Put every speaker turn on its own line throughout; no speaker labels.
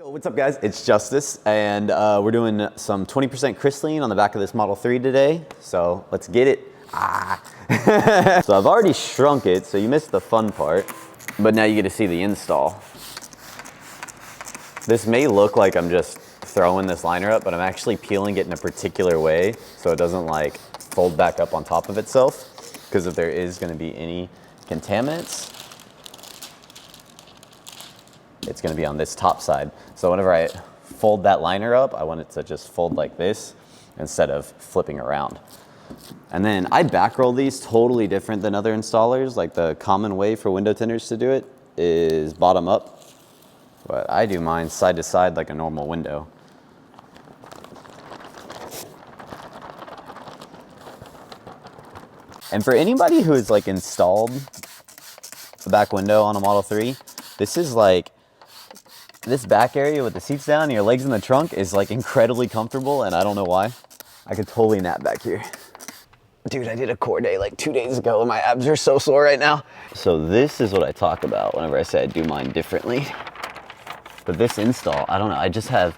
What's up guys, it's Justice, and we're doing some 20% crystalline on the back of this Model 3 today, so let's get it. So I've already shrunk it, so you missed the fun part, but now you get to see the install. This may look like I'm just throwing this liner up, but I'm actually peeling it in a particular way so it doesn't like fold back up on top of itself, because if there is going to be any contaminants, it's going to be on this top side. So whenever I fold that liner up, I want it to just fold like this instead of flipping around. And then I back roll these totally different than other installers. Like the common way for window tinters to do it is bottom up, but I do mine side to side like a normal window. And for anybody who has like installed the back window on a Model 3, this is like, this back area with the seats down and your legs in the trunk is like incredibly comfortable, and I don't know why. I could totally nap back here. Dude, I did a core day like 2 days ago and my abs are so sore right now. So this is what I talk about whenever I say I do mine differently. But this install, I don't know, I just have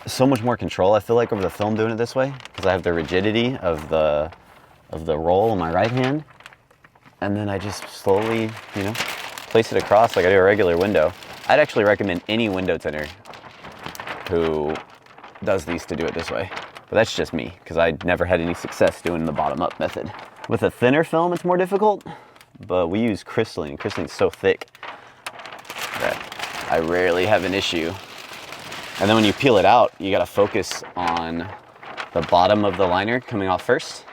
so much more control, I feel like, over the film doing it this way, because I have the rigidity of the roll on my right hand, and then I just slowly, you know, place it across like I do a regular window. I'd actually recommend any window tinter who does these to do it this way. But that's just me, because I never had any success doing the bottom up method. With a thinner film, it's more difficult, but we use crystalline. Crystalline's so thick that I rarely have an issue. And then when you peel it out, you gotta focus on the bottom of the liner coming off first.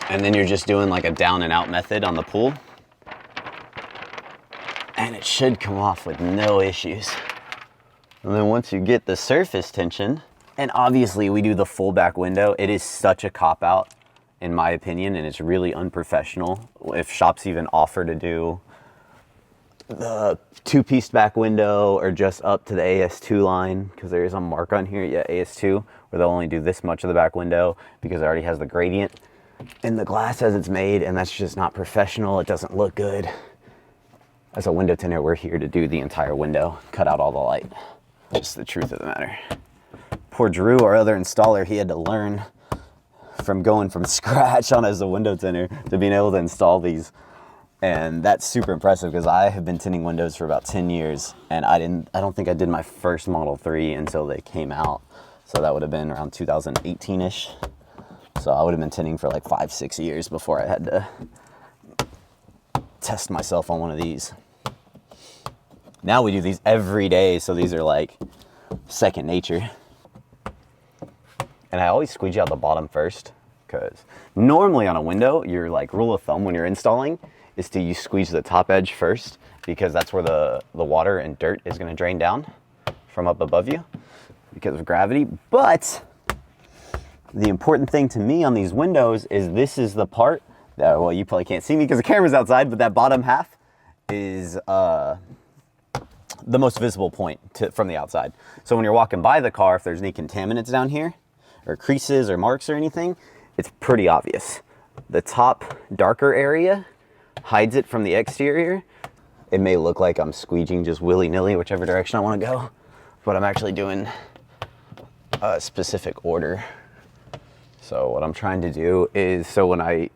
And then you're just doing like a down and out method on the pool. And it should come off with no issues. And then once you get the surface tension, and obviously we do the full back window, it is such a cop-out in my opinion, and it's really unprofessional if shops even offer to do the two-piece back window or just up to the AS2 line, because there is a mark on here, yeah, AS2, where they'll only do this much of the back window because it already has the gradient in the glass as it's made, and that's just not professional. It doesn't look good. As a window tinter, we're here to do the entire window, cut out all the light. Just the truth of the matter. Poor Drew, our other installer, he had to learn from going from scratch on as a window tinter to being able to install these. And that's super impressive, because I have been tinting windows for about 10 years, and I don't think I did my first Model 3 until they came out. So that would have been around 2018-ish. So I would have been tinting for like 5-6 years before I had to test myself on one of these. Now we do these every day, so these are like second nature. And I always squeegee out the bottom first, because normally on a window, your like rule of thumb when you're installing is to you squeeze the top edge first, because that's where the water and dirt is going to drain down from up above you because of gravity. But the important thing to me on these windows is this is the part that, well, you probably can't see me because the camera's outside, but that bottom half is the most visible point from the outside. So when you're walking by the car, if there's any contaminants down here, or creases or marks or anything, it's pretty obvious. The top darker area hides it from the exterior. It may look like I'm squeegeeing just willy-nilly whichever direction I want to go, but I'm actually doing a specific order. So what I'm trying to do is, so when I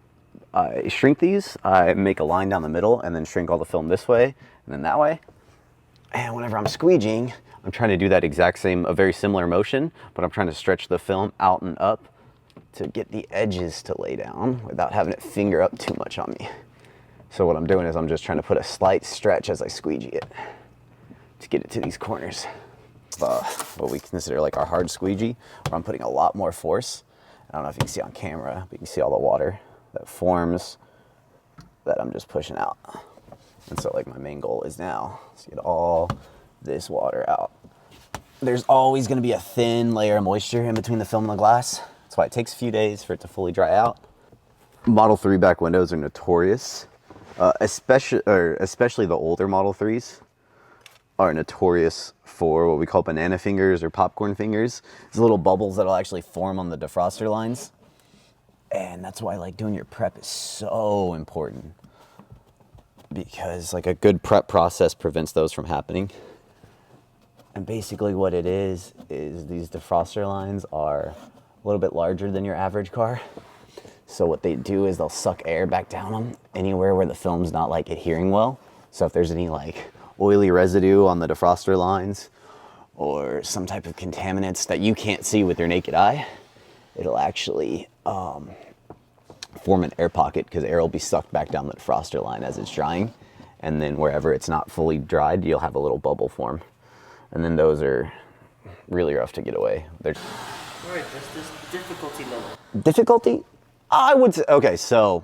shrink these, I make a line down the middle and then shrink all the film this way and then that way. And whenever I'm squeegeeing, I'm trying to do that exact same, a very similar motion, but I'm trying to stretch the film out and up to get the edges to lay down without having it finger up too much on me. So what I'm doing is I'm just trying to put a slight stretch as I squeegee it to get it to these corners. What we consider like our hard squeegee, where I'm putting a lot more force. I don't know if you can see on camera, but you can see all the water that forms that I'm just pushing out. And so like my main goal is now to get all this water out. There's always going to be a thin layer of moisture in between the film and the glass. That's why it takes a few days for it to fully dry out. Model 3 back windows are notorious, especially the older Model 3s are notorious for what we call banana fingers or popcorn fingers. These little bubbles that'll actually form on the defroster lines. And that's why like doing your prep is so important. because like a good prep process prevents those from happening. And basically what it is these defroster lines are a little bit larger than your average car. So what they do is they'll suck air back down them anywhere where the film's not like adhering well. So if there's any like oily residue on the defroster lines or some type of contaminants that you can't see with your naked eye, it'll actually form an air pocket because air will be sucked back down the defroster line as it's drying. And then wherever it's not fully dried, you'll have a little bubble form. And then those are really rough to get away. They're
all right, just this difficulty level.
Difficulty? I would say, okay, so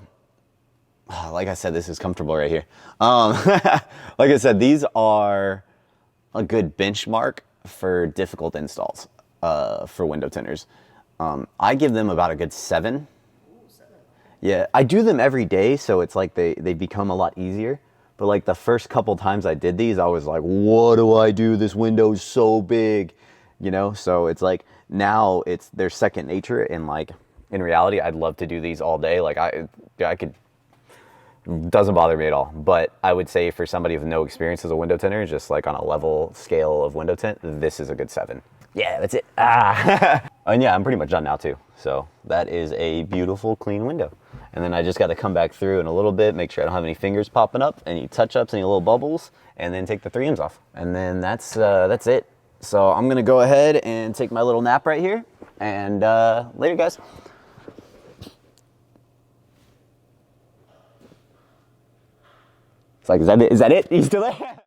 like I said, this is comfortable right here. Like I said, these are a good benchmark for difficult installs for window tinters. I give them about a good 7.
Ooh, 7.
Yeah, I do them every day, so it's like they become a lot easier. But like the first couple times I did these, I was like, what do I do? This window's so big, you know? So it's like now it's their second nature, and like in reality, I'd love to do these all day. Like I could, doesn't bother me at all. But I would say for somebody with no experience as a window tinter, just like on a level scale of window tint, this is a good 7. Yeah, that's it. And yeah, I'm pretty much done now too. So that is a beautiful, clean window. And then I just got to come back through in a little bit, make sure I don't have any fingers popping up, any touch-ups, any little bubbles, and then take the 3Ms off. And then that's it. So I'm gonna go ahead and take my little nap right here, and later, guys. It's like, is that it? You still there?